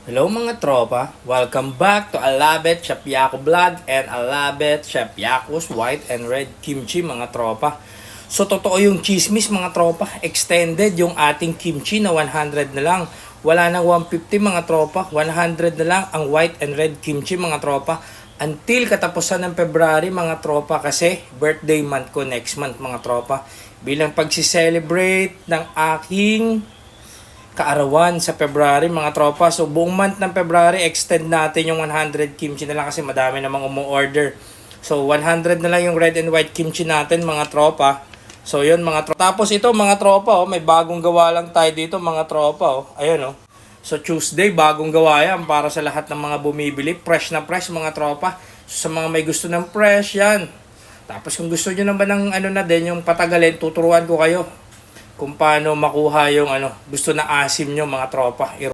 Hello mga tropa, welcome back to Alabet Chef Yaku Vlog and Alabet Chef Yaku's White and Red Kimchi mga tropa. So totoo yung chismis mga tropa, extended yung ating kimchi na 100 na lang. Wala nang 150 mga tropa, 100 na lang ang white and red kimchi mga tropa. Until katapusan ng February mga tropa kasi birthday month ko next month mga tropa. Bilang pagsi-celebrate ng aking kaarawan sa February mga tropa. So buong month ng February extend natin yung 100 kimchi na lang kasi madami namang umu-order. So 100 na lang yung red and white kimchi natin mga tropa. So yun mga tropa. Tapos ito mga tropa may bagong gawa lang tayo dito mga tropa Ayun So Tuesday bagong gawa yan para sa lahat ng mga bumibili. Fresh na fresh mga tropa. So, sa mga may gusto ng fresh yan. Tapos kung gusto nyo naman ng na din yung patagalin, tuturuan ko kayo kung paano makuha yung gusto na asim nyo mga tropa.